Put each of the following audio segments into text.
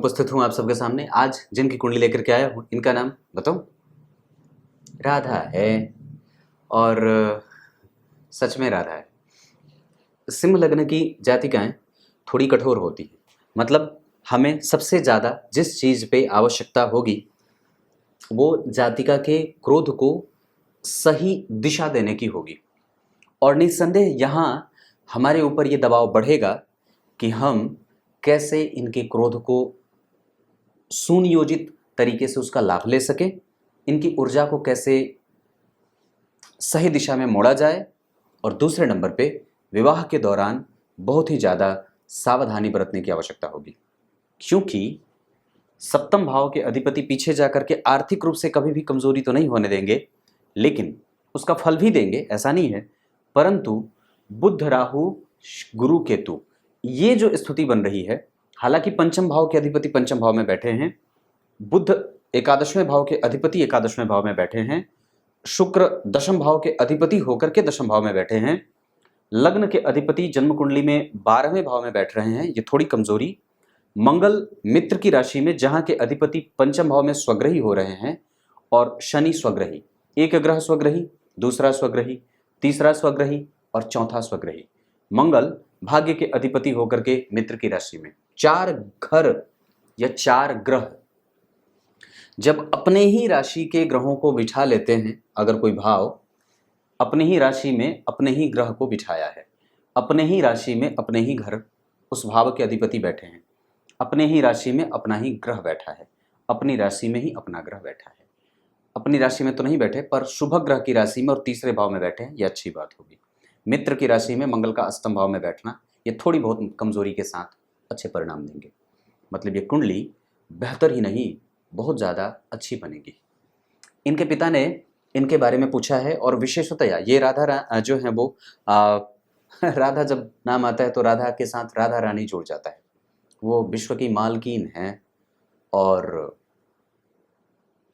उपस्थित हूँ आप सबके सामने। आज जिनकी कुंडली लेकर के आया हूँ, इनका नाम बताऊँ? राधा है। और सच में राधा है। सिंह लग्न की जातिकाएं थोड़ी कठोर होती हैं। मतलब हमें सबसे ज़्यादा जिस चीज़ पे आवश्यकता होगी वो जातिका के क्रोध को सही दिशा देने की होगी। और निस्संदेह यहाँ हमारे ऊपर ये दबाव बढ़ेगा कि हम कैसे इनके क्रोध को सुनियोजित तरीके से उसका लाभ ले सकें, इनकी ऊर्जा को कैसे सही दिशा में मोड़ा जाए। और दूसरे नंबर पे विवाह के दौरान बहुत ही ज़्यादा सावधानी बरतने की आवश्यकता होगी, क्योंकि सप्तम भाव के अधिपति पीछे जाकर के आर्थिक रूप से कभी भी कमजोरी तो नहीं होने देंगे, लेकिन उसका फल भी देंगे, ऐसा नहीं है। परंतु बुध राहु गुरु केतु ये जो स्थिति बन रही है, हालांकि पंचम भाव के अधिपति पंचम भाव में बैठे हैं, बुध एकादशवें भाव के अधिपति एकादशवें भाव में बैठे हैं, शुक्र दशम भाव के अधिपति होकर के दशम भाव में बैठे हैं, लग्न के अधिपति जन्म कुंडली में 12वें भाव में बैठ रहे हैं, ये थोड़ी कमजोरी। मंगल मित्र की राशि में जहां के अधिपति पंचम भाव में स्वग्रही हो रहे हैं, और शनि स्वग्रही, एक ग्रह स्वग्रही, दूसरा स्वग्रही, तीसरा स्वग्रही और चौथा स्वग्रही। मंगल भाग्य के अधिपति होकर के मित्र की राशि में। 4 घर या 4 ग्रह जब अपने ही राशि के ग्रहों को बिठा लेते हैं, अगर कोई भाव अपने ही राशि में अपने ही ग्रह को बिठाया है, अपने ही राशि में अपने ही घर उस भाव के अधिपति बैठे हैं, अपने ही राशि में अपना ही ग्रह बैठा है, अपनी राशि में ही अपना ग्रह बैठा है, अपनी राशि में तो नहीं बैठे पर शुभ ग्रह की राशि में और तीसरे भाव में बैठे हैं, यह अच्छी बात होगी। मित्र की राशि में मंगल का अष्टम भाव में बैठना ये थोड़ी बहुत कमजोरी के साथ अच्छे परिणाम देंगे। मतलब ये कुंडली बेहतर ही नहीं बहुत ज़्यादा अच्छी बनेगी। इनके पिता ने इनके बारे में पूछा है, और विशेषतया ये राधा जो है वो राधा जब नाम आता है तो राधा के साथ राधा रानी जुड़ जाता है। वो विश्व की मालकीन हैं और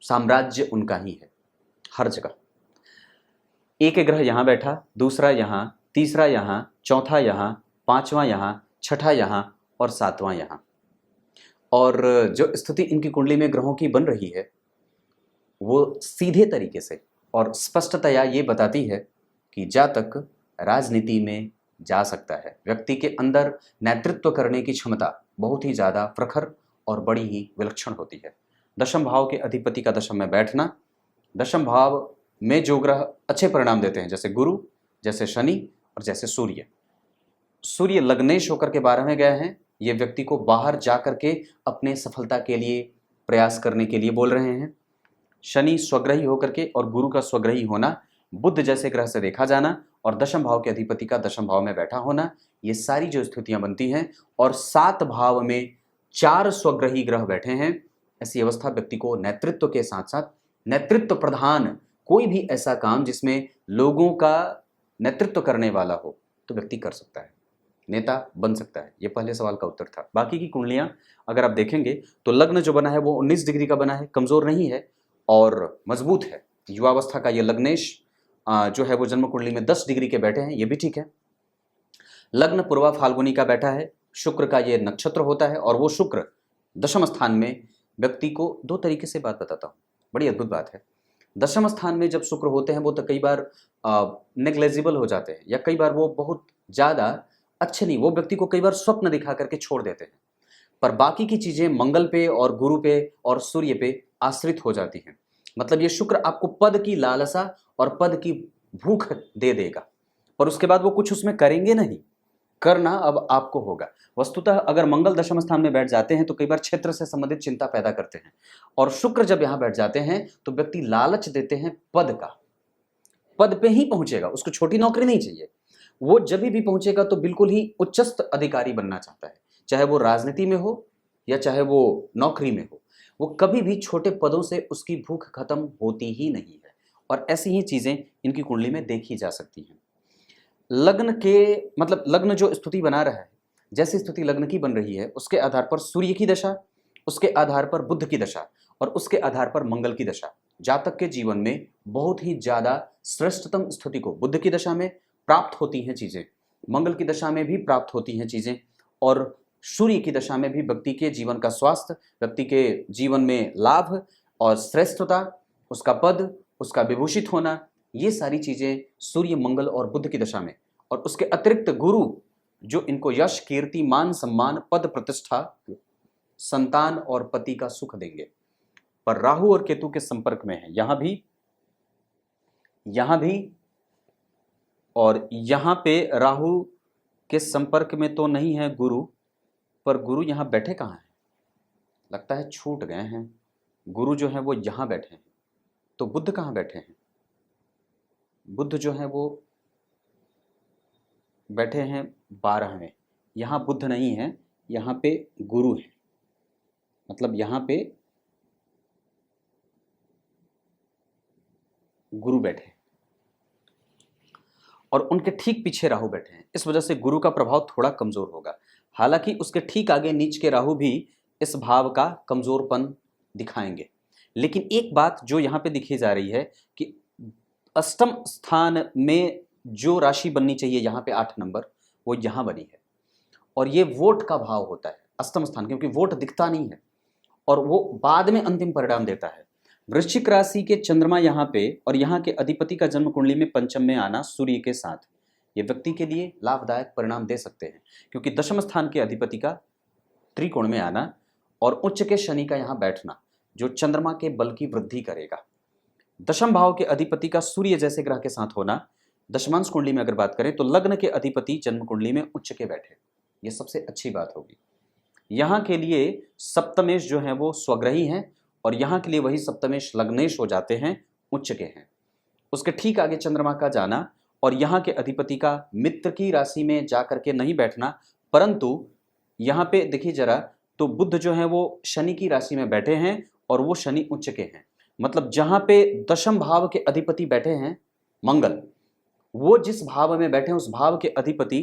साम्राज्य उनका ही है हर जगह। एक ग्रह यहाँ बैठा, दूसरा यहाँ, तीसरा यहाँ, चौथा यहाँ, पांचवा यहाँ, छठा यहाँ और सातवां यहाँ। और जो स्थिति इनकी कुंडली में ग्रहों की बन रही है वो सीधे तरीके से और स्पष्टतया ये बताती है कि जातक राजनीति में जा सकता है। व्यक्ति के अंदर नेतृत्व करने की क्षमता बहुत ही ज़्यादा प्रखर और बड़ी ही विलक्षण होती है। दशम भाव के अधिपति का दशम में बैठना, दशम भाव में जो ग्रह अच्छे परिणाम देते हैं जैसे गुरु, जैसे शनि और जैसे सूर्य। सूर्य लग्नेश होकर के 12वें गए हैं, ये व्यक्ति को बाहर जा करके अपने सफलता के लिए प्रयास करने के लिए बोल रहे हैं। शनि स्वग्रही होकर के और गुरु का स्वग्रही होना, बुध जैसे ग्रह से देखा जाना और दशम भाव के अधिपति का दशम भाव में बैठा होना, ये सारी जो स्थितियां बनती हैं, और 7 भाव में 4 स्वग्रही ग्रह बैठे हैं, ऐसी अवस्था व्यक्ति को नेतृत्व के साथ साथ नेतृत्व प्रधान कोई भी ऐसा काम जिसमें लोगों का नेतृत्व करने वाला हो तो व्यक्ति कर सकता है, नेता बन सकता है। ये पहले सवाल का उत्तर था। बाकी की कुंडलियां अगर आप देखेंगे तो लग्न जो बना है वो 19 डिग्री का बना है, कमजोर नहीं है और मजबूत है। युवावस्था का ये लग्नेश जो है वो जन्म कुंडली में 10 डिग्री के बैठे हैं, ये भी ठीक है। लग्न पूर्वा फाल्गुनी का बैठा है, शुक्र का ये नक्षत्र होता है, और वो शुक्र दशम स्थान में व्यक्ति को 2 तरीके से बात बताता हूँ, बड़ी अद्भुत बात है। दशम स्थान में जब शुक्र होते हैं वो तो कई बार नेग्लेजिबल हो जाते हैं, या कई बार वो बहुत ज़्यादा अच्छे नहीं, वो व्यक्ति को कई बार स्वप्न दिखा करके छोड़ देते हैं, पर बाकी की चीज़ें मंगल पे और गुरु पे और सूर्य पे आश्रित हो जाती हैं। मतलब ये शुक्र आपको पद की लालसा और पद की भूख दे देगा, पर उसके बाद वो कुछ उसमें करेंगे नहीं, करना अब आपको होगा। वस्तुतः अगर मंगल दशम स्थान में बैठ जाते हैं तो कई बार क्षेत्र से संबंधित चिंता पैदा करते हैं, और शुक्र जब यहां बैठ जाते हैं तो व्यक्ति लालच देते हैं पद का, पद पे ही पहुंचेगा, उसको छोटी नौकरी नहीं चाहिए। वो जब भी पहुंचेगा तो बिल्कुल ही उच्चस्थ अधिकारी बनना चाहता है, चाहे वो राजनीति में हो या चाहे वो नौकरी में हो, वो कभी भी छोटे पदों से उसकी भूख खत्म होती ही नहीं है। और ऐसी ही चीजें इनकी कुंडली में देखी जा सकती हैं। लग्न के मतलब लग्न जो स्थिति बना रहा है, जैसी स्थिति लग्न की बन रही है उसके आधार पर सूर्य की दशा, उसके आधार पर बुध की दशा और उसके आधार पर मंगल की दशा जातक के जीवन में बहुत ही ज्यादा श्रेष्ठतम स्थिति को बुध की दशा में प्राप्त होती हैं चीजें, मंगल की दशा में भी प्राप्त होती हैं चीजें, और सूर्य की दशा में भी व्यक्ति के जीवन का स्वास्थ्य, व्यक्ति के जीवन में लाभ और श्रेष्ठता, उसका पद, उसका विभूषित होना, ये सारी चीजें सूर्य, मंगल और बुध की दशा में, और उसके अतिरिक्त गुरु जो इनको यश, कीर्ति, मान, सम्मान, पद, प्रतिष्ठा, संतान और पति का सुख देंगे। पर राहु और केतु के संपर्क में है, यहां भी और यहां पे राहु के संपर्क में तो नहीं है गुरु, पर गुरु यहां बैठे कहां हैं? लगता है छूट गए हैं। गुरु जो है वो यहां बैठे हैं, तो बुध कहां बैठे हैं? बुध जो है वो बैठे हैं 12 में। यहां बुध नहीं है, यहां पे गुरु है, मतलब यहां पे गुरु बैठे हैं और उनके ठीक पीछे राहु बैठे हैं। इस वजह से गुरु का प्रभाव थोड़ा कमजोर होगा। हालांकि उसके ठीक आगे नीच के राहु भी इस भाव का कमजोरपन दिखाएंगे। लेकिन एक बात जो यहां पे दिखी जा रही है कि अष्टम स्थान में जो राशि बननी चाहिए यहां पे 8 नंबर, वो यहां बनी है। और ये वोट का भाव होता है अष्टम स्थान, क्योंकि वोट दिखता नहीं है और वो बाद में अंतिम परिणाम देता है। वृश्चिक राशि के चंद्रमा यहाँ पे और यहाँ के अधिपति का जन्म कुंडली में पंचम में आना सूर्य के साथ, ये व्यक्ति के लिए लाभदायक परिणाम दे सकते हैं, क्योंकि दशम स्थान के अधिपति का त्रिकोण में आना और उच्च के शनि का यहाँ बैठना जो चंद्रमा के बल की वृद्धि करेगा। दशम भाव के अधिपति का सूर्य जैसे ग्रह के साथ होना, दशमांश कुंडली में अगर बात करें तो लग्न के अधिपति जन्म कुंडली में उच्च के बैठे, ये सबसे अच्छी बात होगी। यहाँ के लिए सप्तमेश जो है वो स्वग्रही हैं और यहाँ के लिए वही सप्तमेश लग्नेश हो जाते हैं, उच्च के हैं। उसके ठीक आगे चंद्रमा का जाना और यहाँ के अधिपति का मित्र की राशि में जाकर के नहीं बैठना, परंतु यहाँ पे देखिए जरा, तो बुध जो है वो शनि की राशि में बैठे हैं और वो शनि उच्च के हैं। मतलब जहाँ पे दशम भाव के अधिपति बैठे हैं मंगल, वो जिस भाव में बैठे हैं उस भाव के अधिपति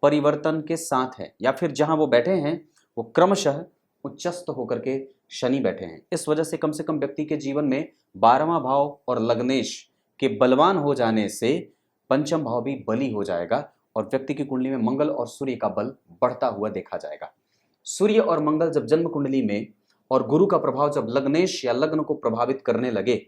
परिवर्तन के साथ है, या फिर जहाँ वो बैठे हैं वो क्रमशः उच्चस्त होकर के शनि बैठे हैं। इस वजह से कम व्यक्ति के जीवन में 12वां भाव और लग्नेश के बलवान हो जाने से पंचम भाव भी बली हो जाएगा और व्यक्ति की कुंडली में मंगल और सूर्य का बल बढ़ता हुआ देखा जाएगा। सूर्य और मंगल जब जन्म कुंडली में और गुरु का प्रभाव जब लग्नेश या लग्न को प्रभावित करने लगे,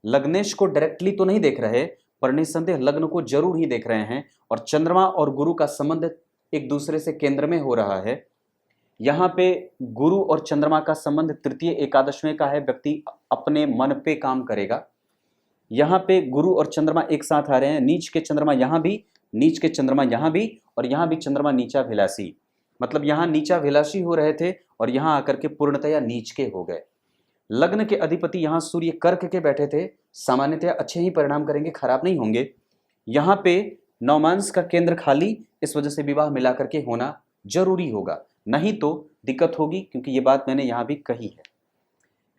लग्नेश को डायरेक्टली तो नहीं देख रहे पर निस्संदेह लग्न को जरूर ही देख रहे हैं, और चंद्रमा और गुरु का संबंध एक दूसरे से केंद्र में हो रहा है। यहाँ पे गुरु और चंद्रमा का संबंध तृतीय एकादशवें का है, व्यक्ति अपने मन पे काम करेगा। यहाँ पे गुरु और चंद्रमा एक साथ आ रहे हैं, नीच के चंद्रमा यहाँ भी, नीच के चंद्रमा यहाँ भी, और यहाँ भी चंद्रमा नीचा विलासी, मतलब यहाँ नीचा विलासी हो रहे थे और यहाँ आकर के पूर्णतया नीच के हो गए। लग्न के अधिपति यहाँ सूर्य कर्क के बैठे थे, सामान्यतया अच्छे ही परिणाम करेंगे, खराब नहीं होंगे। यहाँ पे नवमांश का केंद्र खाली, इस वजह से विवाह मिला करके होना जरूरी होगा, नहीं तो दिक्कत होगी, क्योंकि ये बात मैंने यहाँ भी कही है।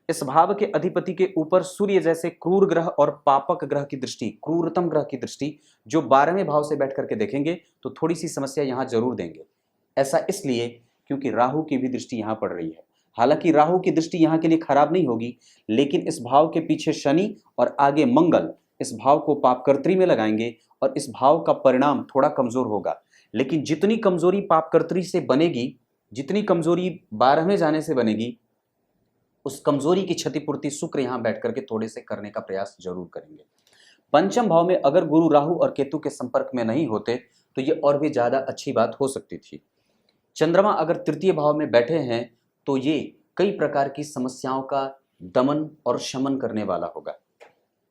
इस भाव के अधिपति के ऊपर सूर्य जैसे क्रूर ग्रह और पापक ग्रह की दृष्टि, क्रूरतम ग्रह की दृष्टि जो 12वें भाव से बैठ करके देखेंगे तो थोड़ी सी समस्या यहाँ जरूर देंगे। ऐसा इसलिए क्योंकि राहु की भी दृष्टि यहाँ पड़ रही है। हालांकि राहु की दृष्टि यहाँ के लिए खराब नहीं होगी, लेकिन इस भाव के पीछे शनि और आगे मंगल इस भाव को पापकर्त्री में लगाएंगे और इस भाव का परिणाम थोड़ा कमजोर होगा। लेकिन जितनी कमजोरी पापकर्त्री से बनेगी, जितनी कमजोरी 12वें जाने से बनेगी, उस कमजोरी की क्षतिपूर्ति शुक्र यहाँ बैठ करके थोड़े से करने का प्रयास जरूर करेंगे। पंचम भाव में अगर गुरु, राहु और केतु के संपर्क में नहीं होते तो ये और भी ज्यादा अच्छी बात हो सकती थी। चंद्रमा अगर तृतीय भाव में बैठे हैं तो ये कई प्रकार की समस्याओं का दमन और शमन करने वाला होगा।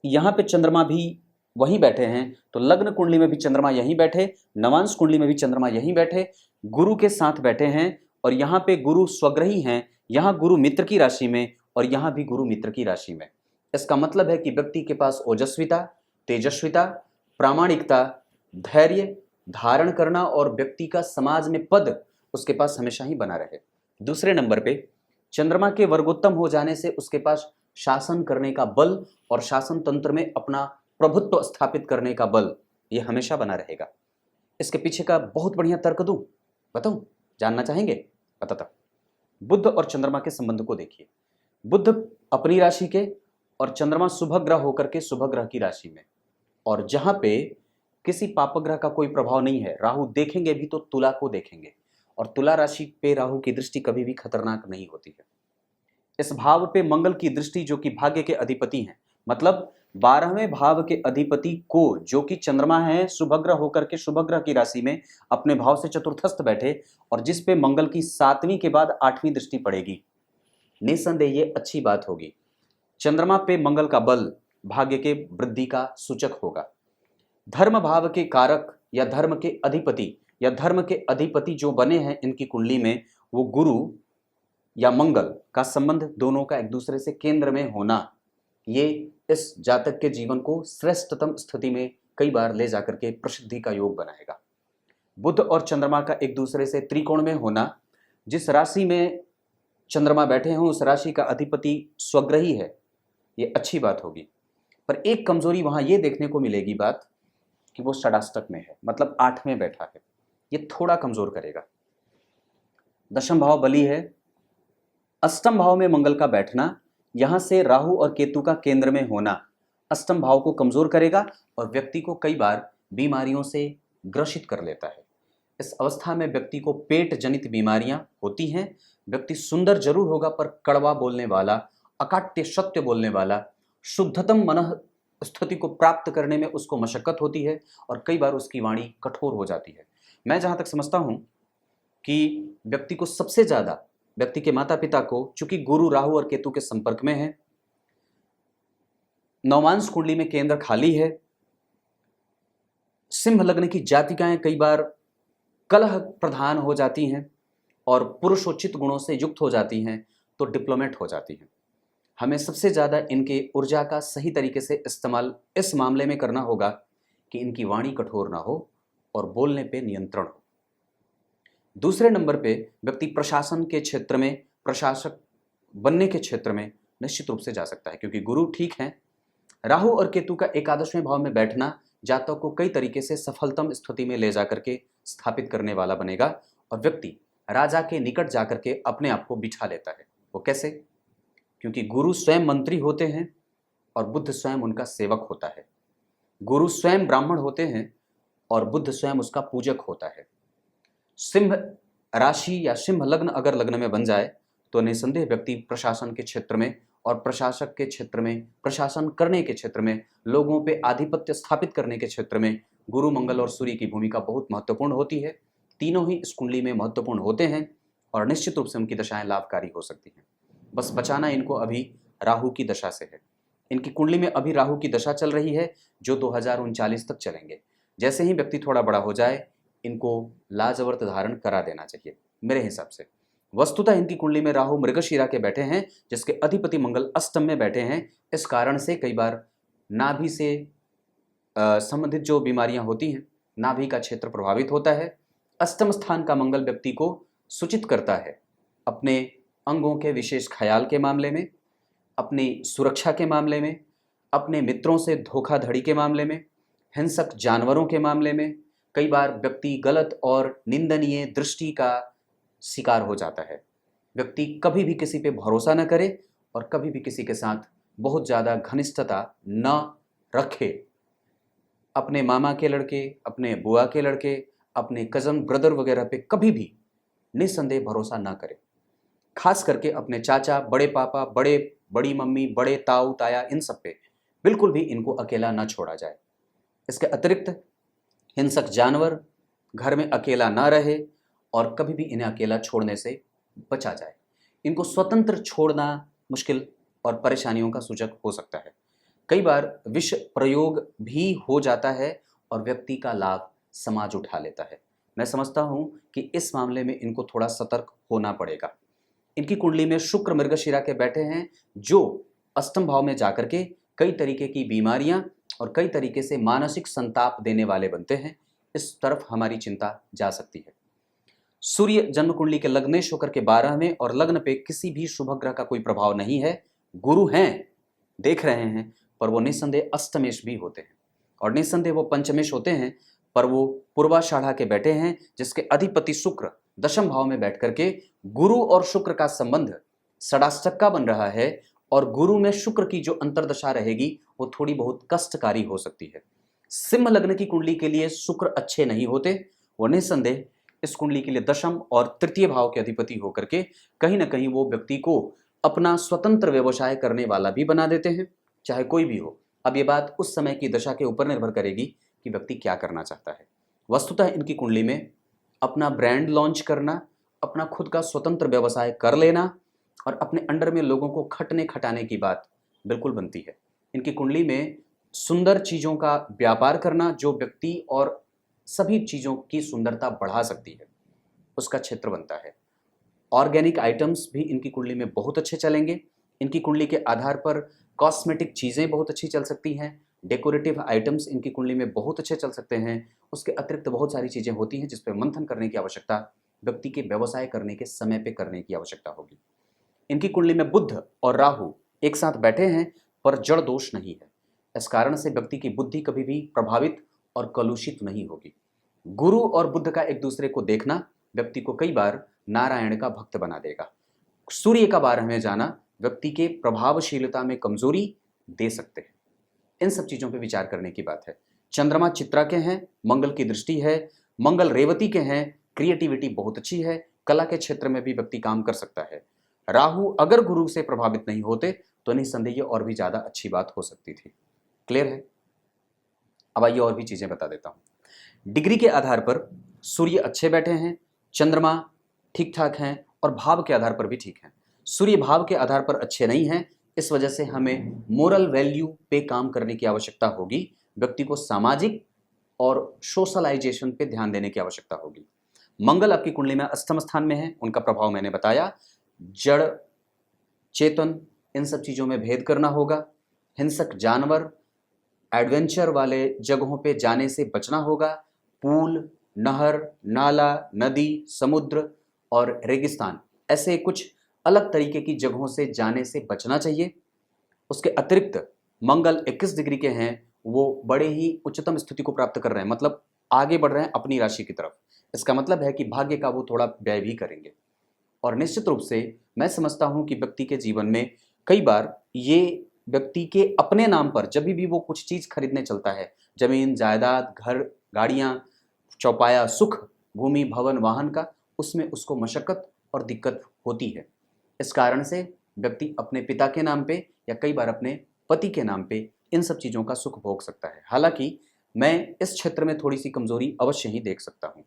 यहाँ पे चंद्रमा भी वहीं बैठे हैं तो लग्न कुंडली में भी चंद्रमा यहीं बैठे, नवांश कुंडली में भी चंद्रमा यहीं बैठे, गुरु के साथ बैठे हैं और यहाँ पे गुरु स्वग्रही हैं, यहाँ गुरु मित्र की राशि में और यहाँ भी गुरु मित्र की राशि में। इसका मतलब है कि व्यक्ति के पास ओजस्विता, तेजस्विता, प्रामाणिकता, धैर्य धारण करना और व्यक्ति का समाज में पद उसके पास हमेशा ही बना रहे। दूसरे नंबर पे चंद्रमा के वर्गोत्तम हो जाने से उसके पास शासन करने का बल और शासन तंत्र में अपना प्रभुत्व स्थापित करने का बल ये हमेशा बना रहेगा। इसके पीछे का बहुत बढ़िया तर्क दूं, बताऊं, जानना चाहेंगे? बताता हूं। बुध और चंद्रमा के संबंध को देखिए। बुध अपनी राशि के और चंद्रमा शुभ ग्रह होकर के शुभ ग्रह की राशि में, और जहां पे किसी पाप ग्रह का कोई प्रभाव नहीं है, राहु देखेंगे भी तो तुला को देखेंगे और तुला राशि पे राहु की दृष्टि कभी भी खतरनाक नहीं होती है। इस भाव पे मंगल की दृष्टि जो कि भाग्य के अधिपति हैं, मतलब 12वें भाव के अधिपति को जो कि चंद्रमा है शुभग्रह होकर के शुभग्रह की राशि में अपने भाव से चतुर्थस्थ बैठे और जिस पे मंगल की 7वीं के बाद 8वीं दृष्टि पड़ेगी, निसंदेह ये अच्छी बात होगी। चंद्रमा पे मंगल का बल भाग्य के वृद्धि का सूचक होगा। धर्म भाव के कारक या धर्म के अधिपति या धर्म के अधिपति जो बने हैं इनकी कुंडली में, वो गुरु या मंगल का संबंध दोनों का एक दूसरे से केंद्र में होना, ये इस जातक के जीवन को श्रेष्ठतम स्थिति में कई बार ले जाकर के प्रसिद्धि का योग बनाएगा। बुध और चंद्रमा का एक दूसरे से त्रिकोण में होना, जिस राशि में चंद्रमा बैठे हों उस राशि का अधिपति स्वग्रही है, ये अच्छी बात होगी। पर एक कमजोरी वहां ये देखने को मिलेगी बात कि वो षडाष्टक में है, मतलब 8 में बैठा है, ये थोड़ा कमजोर करेगा। दशम भाव बली है, अष्टम भाव में मंगल का बैठना, यहां से राहु और केतु का केंद्र में होना अष्टम भाव को कमजोर करेगा और व्यक्ति को कई बार बीमारियों से ग्रसित कर लेता है। इस अवस्था में व्यक्ति को पेट जनित बीमारियां होती हैं। व्यक्ति सुंदर जरूर होगा पर कड़वा बोलने वाला, अकाट्य सत्य बोलने वाला, शुद्धतम मन स्थिति को प्राप्त करने में उसको मशक्कत होती है और कई बार उसकी वाणी कठोर हो जाती है। मैं जहां तक समझता हूं कि व्यक्ति को सबसे ज्यादा, व्यक्ति के माता पिता को, चूंकि गुरु राहु और केतु के संपर्क में है, नवमांश कुंडली में केंद्र खाली है, सिंह लग्न की जातिकाएं कई बार कलह प्रधान हो जाती हैं और पुरुषोचित गुणों से युक्त हो जाती हैं तो डिप्लोमेट हो जाती हैं। हमें सबसे ज़्यादा इनके ऊर्जा का सही तरीके से इस्तेमाल इस मामले में करना होगा कि इनकी वाणी कठोर ना हो और बोलने पे नियंत्रण हो। दूसरे नंबर पे व्यक्ति प्रशासन के क्षेत्र में, प्रशासक बनने के क्षेत्र में निश्चित रूप से जा सकता है, क्योंकि गुरु ठीक हैं। राहु और केतु का एकादशवें भाव में बैठना जातक को कई तरीके से सफलतम स्थिति में ले जाकर के स्थापित करने वाला बनेगा और व्यक्ति राजा के निकट जाकर के अपने आप को बिठा लेता है। वो कैसे? क्योंकि गुरु स्वयं मंत्री होते हैं और बुध स्वयं उनका सेवक होता है। गुरु स्वयं ब्राह्मण होते हैं और बुध स्वयं उसका पूजक होता है। सिंह राशि या सिंह लग्न अगर लग्न में बन जाए तो निसंदेह व्यक्ति प्रशासन के क्षेत्र में और प्रशासक के क्षेत्र में, प्रशासन करने के क्षेत्र में, लोगों पे आधिपत्य स्थापित करने के क्षेत्र में गुरु, मंगल और सूर्य की भूमिका बहुत महत्वपूर्ण होती है। तीनों ही इस कुंडली में महत्वपूर्ण होते हैं और निश्चित रूप से उनकी दशाएं लाभकारी हो सकती हैं। बस बचाना इनको अभी राहु की दशा से है। इनकी कुंडली में अभी राहु की दशा चल रही है जो 2039 तक चलेंगे। जैसे ही व्यक्ति थोड़ा बड़ा हो जाए इनको लाजवर्त धारण करा देना चाहिए मेरे हिसाब से। वस्तुतः इनकी कुंडली में राहु मृगशिरा के बैठे हैं जिसके अधिपति मंगल अष्टम में बैठे हैं। इस कारण से कई बार नाभि से संबंधित जो बीमारियां होती हैं, नाभि का क्षेत्र प्रभावित होता है। अष्टम स्थान का मंगल व्यक्ति को सूचित करता है अपने अंगों के विशेष ख्याल के मामले में, अपनी सुरक्षा के मामले में, अपने मित्रों से धोखाधड़ी के मामले में, हिंसक जानवरों के मामले में। कई बार व्यक्ति गलत और निंदनीय दृष्टि का शिकार हो जाता है। व्यक्ति कभी भी किसी पे भरोसा न करे और कभी भी किसी के साथ बहुत ज़्यादा घनिष्ठता न रखे। अपने मामा के लड़के, अपने बुआ के लड़के, अपने कज़न ब्रदर वगैरह पे कभी भी निस्संदेह भरोसा ना करे। खास करके अपने चाचा, बड़े पापा, बड़ी मम्मी, बड़े ताऊ ताया, इन सब पे बिल्कुल भी इनको अकेला ना छोड़ा जाए। इसके अतिरिक्त हिंसक जानवर घर में अकेला ना रहे और कभी भी इन्हें अकेला छोड़ने से बचा जाए। इनको स्वतंत्र छोड़ना मुश्किल और परेशानियों का सूचक हो सकता है। कई बार विष प्रयोग भी हो जाता है और व्यक्ति का लाभ समाज उठा लेता है। मैं समझता हूं कि इस मामले में इनको थोड़ा सतर्क होना पड़ेगा। इनकी कुंडली में शुक्र मृगशिरा के बैठे हैं जो अष्टम भाव में जाकर के कई तरीके की बीमारियां और कई तरीके से मानसिक संताप देने वाले बनते हैं। इस तरफ हमारी चिंता जा सकती है। सूर्य जन्म कुंडली के लग्नेश होकर के 12वें और लग्न पे किसी भी शुभ ग्रह का कोई प्रभाव नहीं है। गुरु हैं, देख रहे हैं, पर वो निस्संदेह अष्टमेश भी होते हैं और निस्संदेह वो पंचमेश होते हैं, पर वो पूर्वाषाढ़ा के बैठे हैं जिसके अधिपति शुक्र दशम भाव में बैठ करके गुरु और शुक्र का संबंध षडाष्टक बन रहा है और गुरु में शुक्र की जो अंतर्दशा रहेगी वो थोड़ी बहुत कष्टकारी हो सकती है। सिंह लग्न की कुंडली के लिए शुक्र अच्छे नहीं होते। वो निस्संदेह इस कुंडली के लिए दशम और तृतीय भाव के अधिपति होकर के कहीं ना कहीं वो व्यक्ति को अपना स्वतंत्र व्यवसाय करने वाला भी बना देते हैं, चाहे कोई भी हो। अब ये बात उस समय की दशा के ऊपर निर्भर करेगी कि व्यक्ति क्या करना चाहता है। वस्तुतः इनकी कुंडली में अपना ब्रांड लॉन्च करना, अपना खुद का स्वतंत्र व्यवसाय कर लेना और अपने अंडर में लोगों को खटने खटाने की बात बिल्कुल बनती है। इनकी कुंडली में सुंदर चीज़ों का व्यापार करना, जो व्यक्ति और सभी चीज़ों की सुंदरता बढ़ा सकती है, उसका क्षेत्र बनता है। ऑर्गेनिक आइटम्स भी इनकी कुंडली में बहुत अच्छे चलेंगे। इनकी कुंडली के आधार पर कॉस्मेटिक चीज़ें बहुत अच्छी चल सकती हैं, डेकोरेटिव आइटम्स इनकी कुंडली में बहुत अच्छे चल सकते हैं। उसके अतिरिक्त बहुत सारी चीज़ें होती हैं जिस पर मंथन करने की आवश्यकता व्यक्ति के व्यवसाय करने के समय पे करने की आवश्यकता होगी। इनकी कुंडली में बुध और राहु एक साथ बैठे हैं, पर जड़ दोष नहीं है। इस कारण से व्यक्ति की बुद्धि कभी भी प्रभावित और कलुषित नहीं होगी। गुरु और बुध का एक दूसरे को देखना व्यक्ति को कई बार नारायण का भक्त बना देगा। सूर्य का 12वें जाना व्यक्ति के प्रभावशीलता में कमजोरी दे सकते हैं। इन सब चीज़ों पे विचार करने की बात है। चंद्रमा चित्रा के हैं, मंगल की दृष्टि है, मंगल रेवती के हैं, क्रिएटिविटी बहुत अच्छी है, कला के क्षेत्र में भी व्यक्ति काम कर सकता है। राहु अगर गुरु से प्रभावित नहीं होते तो निसंदेह और भी ज़्यादा अच्छी बात हो सकती थी। क्लियर है? अब आइए और भी चीज़ें बता देता हूँ। डिग्री के आधार पर सूर्य अच्छे बैठे हैं, चंद्रमा ठीक ठाक हैं और भाव के आधार पर भी ठीक हैं। सूर्य भाव के आधार पर अच्छे नहीं हैं, इस वजह से हमें मोरल वैल्यू पे काम करने की आवश्यकता होगी। व्यक्ति को सामाजिक और सोशलाइजेशन पे ध्यान देने की आवश्यकता होगी। मंगल आपकी कुंडली में अष्टम स्थान में है, उनका प्रभाव मैंने बताया। जड़ चेतन इन सब चीज़ों में भेद करना होगा। हिंसक जानवर, एडवेंचर वाले जगहों पे जाने से बचना होगा। पूल, नहर, नाला, नदी, समुद्र और रेगिस्तान, ऐसे कुछ अलग तरीके की जगहों से जाने से बचना चाहिए। उसके अतिरिक्त मंगल 21 डिग्री के हैं, वो बड़े ही उच्चतम स्थिति को प्राप्त कर रहे हैं, मतलब आगे बढ़ रहे हैं अपनी राशि की तरफ। इसका मतलब है कि भाग्य का वो थोड़ा व्यय भी करेंगे। और निश्चित रूप से मैं समझता हूं कि व्यक्ति के जीवन में कई बार ये व्यक्ति के अपने नाम पर जब भी वो कुछ चीज़ खरीदने चलता है, जमीन, जायदाद, घर, गाड़ियाँ, चौपाया, सुख, भूमि, भवन, वाहन का, उसमें उसको मशक्कत और दिक्कत होती है। इस कारण से व्यक्ति अपने पिता के नाम पे या कई बार अपने पति के नाम पे इन सब चीज़ों का सुख भोग सकता है। हालांकि मैं इस क्षेत्र में थोड़ी सी कमजोरी अवश्य ही देख सकता हूँ।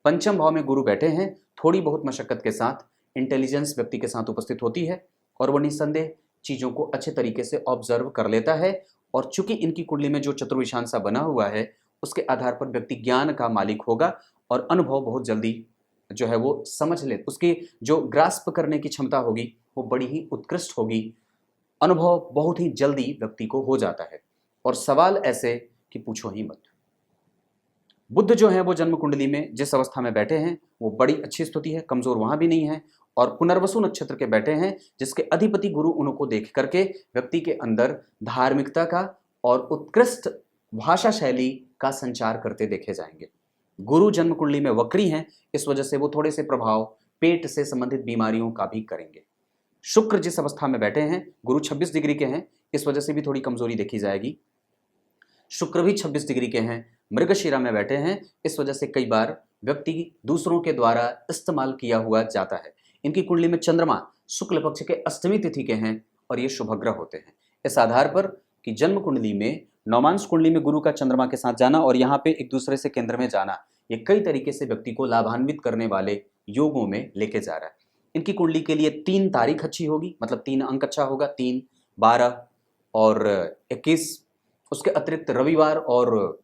पंचम भाव में गुरु बैठे हैं, थोड़ी बहुत मशक्कत के साथ इंटेलिजेंस व्यक्ति के साथ उपस्थित होती है और वो निस्संदेह चीज़ों को अच्छे तरीके से ऑब्जर्व कर लेता है। और चूंकि इनकी कुंडली में जो चतुर्विशान सा बना हुआ है, उसके आधार पर व्यक्ति ज्ञान का मालिक होगा और अनुभव बहुत जल्दी जो है वो समझ ले, उसकी जो ग्रास्प करने की क्षमता होगी वो बड़ी ही उत्कृष्ट होगी। अनुभव बहुत ही जल्दी व्यक्ति को हो जाता है और सवाल ऐसे कि पूछो ही मत। बुध जो है वो जन्म कुंडली में जिस अवस्था में बैठे हैं वो बड़ी अच्छी स्थिति है, कमजोर वहां भी नहीं है। और पुनर्वसु नक्षत्र के बैठे हैं जिसके अधिपति गुरु उनको देख करके व्यक्ति के अंदर धार्मिकता का और उत्कृष्ट भाषा शैली का संचार करते देखे जाएंगे। गुरु जन्म कुंडली में वक्री हैं, इस वजह से वो थोड़े से प्रभाव पेट से संबंधित बीमारियों का भी करेंगे। शुक्र जिस अवस्था में बैठे हैं, गुरु 26 डिग्री के हैं, इस वजह से भी थोड़ी कमजोरी देखी जाएगी। शुक्र भी 26 डिग्री के हैं, मृगशिरा में बैठे हैं, इस वजह से कई बार व्यक्ति दूसरों के द्वारा इस्तेमाल किया हुआ जाता है। इनकी कुंडली में चंद्रमा शुक्ल पक्ष के अष्टमी तिथि के हैं और ये शुभग्रह होते हैं। इस आधार पर कि जन्म कुंडली में नौमांश कुंडली में गुरु का चंद्रमा के साथ जाना और यहाँ पे एक दूसरे से केंद्र में जाना, ये कई तरीके से व्यक्ति को लाभान्वित करने वाले योगों में लेके जा रहा है। इनकी कुंडली के लिए 3 तारीख अच्छी होगी, मतलब 3 अंक अच्छा होगा, 3, 12 और 21। उसके अतिरिक्त रविवार और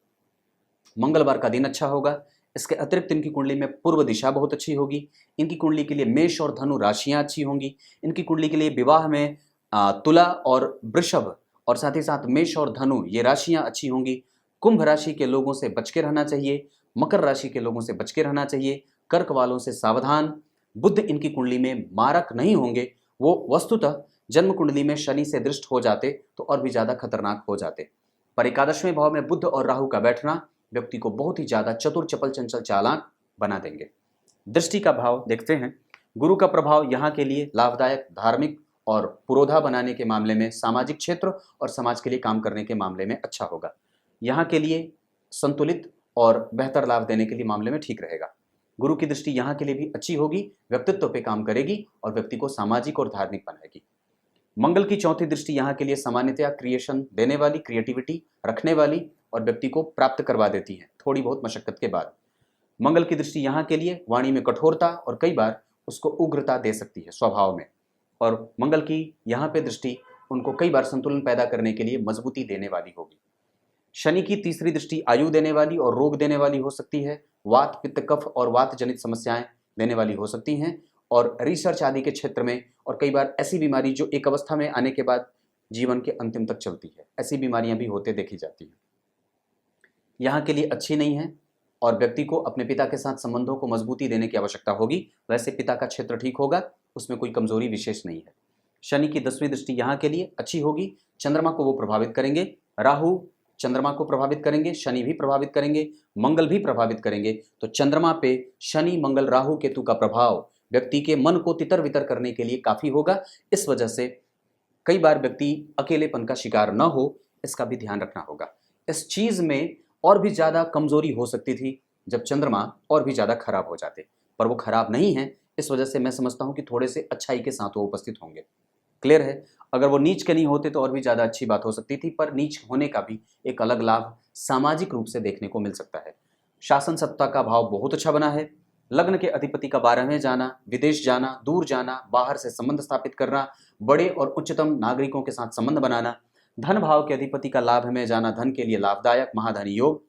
मंगलवार का दिन अच्छा होगा। इसके अतिरिक्त इनकी कुंडली में पूर्व दिशा बहुत अच्छी होगी। इनकी कुंडली के लिए मेष और धनु राशियां अच्छी होंगी। इनकी कुंडली के लिए विवाह में तुला और वृषभ और साथ ही साथ मेष और धनु ये राशियां अच्छी होंगी। कुंभ राशि के लोगों से बच के रहना चाहिए, मकर राशि के लोगों से बच के रहना चाहिए, कर्क वालों से सावधान। बुध इनकी कुंडली में मारक नहीं होंगे, वो वस्तुतः जन्म कुंडली में शनि से दृष्ट हो जाते तो और भी ज्यादा खतरनाक हो जाते। पर एकादशवें भाव में बुध और राहु का बैठना व्यक्ति को बहुत ही ज्यादा चतुर, चपल, चंचल, चालाक बना देंगे। दृष्टि का भाव देखते हैं। गुरु का प्रभाव यहाँ के लिए लाभदायक, धार्मिक और पुरोधा बनाने के मामले में, सामाजिक क्षेत्र और समाज के लिए काम करने के मामले में अच्छा होगा। यहाँ के लिए संतुलित और बेहतर लाभ देने के लिए मामले में ठीक रहेगा। गुरु की दृष्टि यहाँ के लिए भी अच्छी होगी, व्यक्तित्व पे काम करेगी और व्यक्ति को सामाजिक और धार्मिक बनाएगी। मंगल की चौथी दृष्टि यहाँ के लिए सामान्यतया क्रिएशन देने वाली, क्रिएटिविटी रखने वाली और व्यक्ति को प्राप्त करवा देती है थोड़ी बहुत मशक्कत के बाद। मंगल की दृष्टि यहाँ के लिए वाणी में कठोरता और कई बार उसको उग्रता दे सकती है स्वभाव में, और मंगल की यहाँ पे दृष्टि उनको कई बार संतुलन पैदा करने के लिए मजबूती देने वाली होगी। शनि की तीसरी दृष्टि आयु देने वाली और रोग देने वाली हो सकती है, वात पित्त कफ और वात जनित समस्याएं देने वाली हो सकती हैं, और रिसर्च आदि के क्षेत्र में, और कई बार ऐसी बीमारी जो एक अवस्था में आने के बाद जीवन के अंतिम तक चलती है, ऐसी बीमारियां भी होते देखी जाती हैं। यहाँ के लिए अच्छी नहीं है और व्यक्ति को अपने पिता के साथ संबंधों को मजबूती देने की आवश्यकता होगी। वैसे पिता का क्षेत्र ठीक होगा, उसमें कोई कमजोरी विशेष नहीं है। शनि की 10वीं दृष्टि यहाँ के लिए अच्छी होगी, चंद्रमा को वो प्रभावित करेंगे, राहु चंद्रमा को प्रभावित करेंगे, शनि भी प्रभावित करेंगे, मंगल भी प्रभावित करेंगे। तो चंद्रमा पे शनि मंगल राहु केतु का प्रभाव व्यक्ति के मन को तितर बितर करने के लिए काफी होगा। इस वजह से कई बार व्यक्ति अकेलेपन का शिकार न हो, इसका भी ध्यान रखना होगा। इस चीज में और भी ज्यादा कमजोरी हो सकती थी जब चंद्रमा और भी ज्यादा खराब हो जाते, पर वो खराब नहीं है। इस वजह से मैं समझता हूं कि थोड़े से अच्छाई के साथ वो उपस्थित होंगे। क्लियर है? अगर वो नीच के नहीं होते तो और भी ज्यादा अच्छी बात हो सकती थी, पर नीच होने का भी एक अलग लाभ सामाजिक रूप से देखने को मिल सकता है। शासन सत्ता का भाव बहुत अच्छा बना है। लग्न के अधिपति का 12वें जाना, विदेश जाना, दूर जाना, बाहर से संबंध स्थापित करना, बड़े और उच्चतम नागरिकों के साथ संबंध बनाना, धन भाव के अधिपति का लाभ में जाना, धन के लिए लाभदायक महाधनी योग,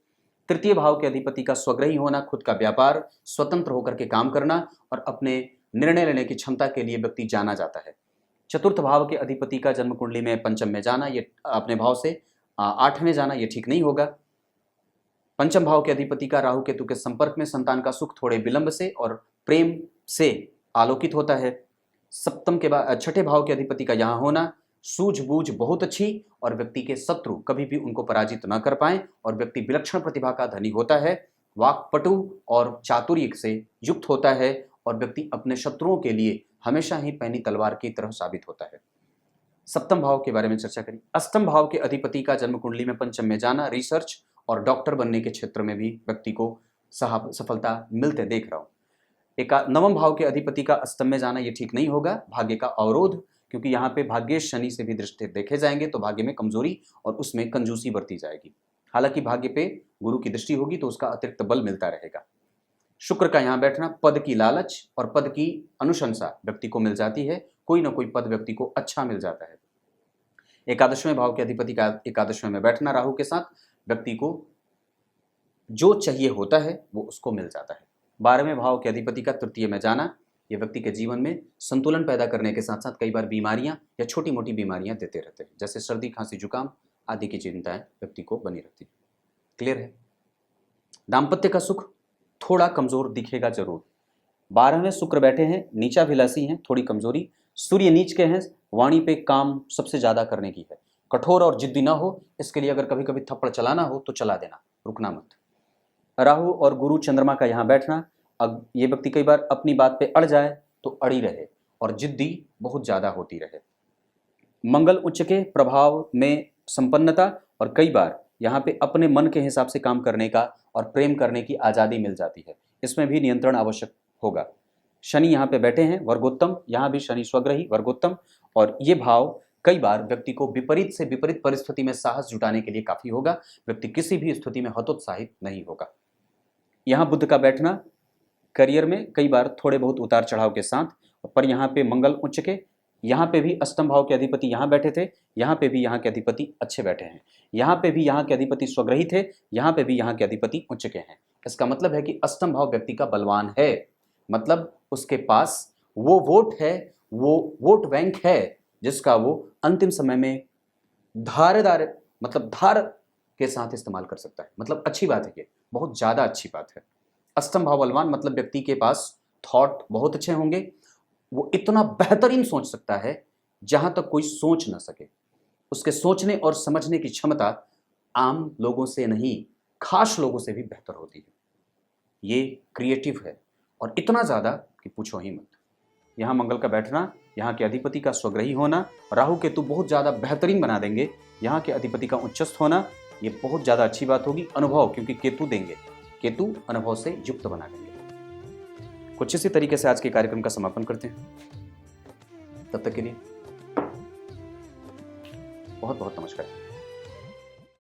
तृतीय भाव के अधिपति का स्वग्रही होना, खुद का व्यापार, स्वतंत्र होकर के काम करना और अपने निर्णय लेने की क्षमता के लिए व्यक्ति जाना जाता है। चतुर्थ भाव के अधिपति का जन्म कुंडली में पंचम में जाना, ये अपने भाव से 8वें जाना, ये ठीक नहीं होगा। पंचम भाव के अधिपति का राहु केतु के संपर्क में संतान का सुख थोड़े विलंब से और प्रेम से आलोकित होता है। सप्तम के बाद छठे भाव के अधिपति का यहाँ होना, सूझबूझ बहुत अच्छी और व्यक्ति के शत्रु कभी भी उनको पराजित न कर पाए और व्यक्ति विलक्षण प्रतिभा का धनी होता है, वाक्पटु और चातुर्य से युक्त होता है और व्यक्ति अपने शत्रुओं के लिए हमेशा ही पैनी तलवार की तरह साबित होता है। सप्तम भाव के बारे में चर्चा करी। अष्टम भाव के अधिपति का जन्म कुंडली में पंचम में जाना, रिसर्च और डॉक्टर बनने के क्षेत्र में भी व्यक्ति को सफलता मिलते देख रहा हूं। नवम भाव के अधिपति का अष्टम में जाना, ये ठीक नहीं होगा, भाग्य का अवरोध, क्योंकि यहाँ पे भाग्येश शनि से भी दृष्टि देखे जाएंगे तो भाग्य में कमजोरी और उसमें कंजूसी बरती जाएगी। हालांकि भाग्य पे गुरु की दृष्टि होगी तो उसका अतिरिक्त बल मिलता रहेगा। शुक्र का यहाँ बैठना, पद की लालच और पद की अनुशंसा व्यक्ति को मिल जाती है, कोई ना कोई पद व्यक्ति को अच्छा मिल जाता है। एकादशवें भाव के अधिपति का एकादशवें में बैठना राहु के साथ, व्यक्ति को जो चाहिए होता है वो उसको मिल जाता है। 12वें भाव के अधिपति का तृतीय में जाना, ये व्यक्ति के जीवन में संतुलन पैदा करने के साथ साथ कई बार बीमारियां या छोटी मोटी बीमारियां देते रहते हैं, जैसे सर्दी खांसी जुकाम आदि की चिंताएं व्यक्ति को बनी रहती है। क्लियर है? दाम्पत्य का सुख थोड़ा कमजोर दिखेगा जरूर। 12वें शुक्र बैठे हैं, नीचाभिलाषी हैं, थोड़ी कमजोरी। सूर्य नीच के हैं, वाणी पे काम सबसे ज्यादा करने की है, कठोर और जिद्दी ना हो, इसके लिए अगर कभी कभी थप्पड़ चलाना हो तो चला देना, रुकना मत। राहु और गुरु चंद्रमा का यहाँ बैठना, अब ये व्यक्ति कई बार अपनी बात पे अड़ जाए तो अड़ी रहे और जिद्दी बहुत ज्यादा होती रहे। मंगल उच्च के प्रभाव में संपन्नता और कई बार यहाँ पे अपने मन के हिसाब से काम करने का और प्रेम करने की आज़ादी मिल जाती है, इसमें भी नियंत्रण आवश्यक होगा। शनि यहाँ पे बैठे हैं वर्गोत्तम, यहाँ भी शनि स्वग्रही वर्गोत्तम, और ये भाव कई बार व्यक्ति को विपरीत से विपरीत परिस्थिति में साहस जुटाने के लिए काफी होगा। व्यक्ति किसी भी स्थिति में हतोत्साहित नहीं होगा। यहाँ बुध का बैठना करियर में कई बार थोड़े बहुत उतार चढ़ाव के साथ, पर यहाँ पे मंगल उच्च के, यहाँ पे भी अष्टम भाव के अधिपति यहाँ बैठे थे, यहाँ पे भी यहाँ के अधिपति अच्छे बैठे हैं, यहाँ पे भी यहाँ के अधिपति स्वग्रही थे, यहाँ पे भी यहाँ के अधिपति उच्च के हैं। इसका मतलब है कि अष्टम भाव व्यक्ति का बलवान है, मतलब उसके पास वो वोट है, वो वोट बैंक है जिसका वो अंतिम समय में धारदार मतलब धार के साथ इस्तेमाल कर सकता है। मतलब अच्छी बात है, ये बहुत ज्यादा अच्छी बात है। अष्टम भाव बलवान मतलब व्यक्ति के पास थॉट बहुत अच्छे होंगे, वो इतना बेहतरीन सोच सकता है जहां तक कोई सोच ना सके। उसके सोचने और समझने की क्षमता आम लोगों से नहीं, खास लोगों से भी बेहतर होती है। ये क्रिएटिव है और इतना ज्यादा कि पूछो ही मत। यहाँ मंगल का बैठना, यहाँ के अधिपति का स्वग्रही होना, राहु केतु बहुत ज्यादा बेहतरीन बना देंगे। यहाँ के अधिपति का उच्चस्थ होना, ये बहुत ज्यादा अच्छी बात होगी। अनुभव, क्योंकि केतु देंगे, केतु अनुभव से युक्त बना देंगे। कुछ इसी तरीके से आज के कार्यक्रम का समापन करते हैं। तब तक के लिए बहुत बहुत नमस्कार।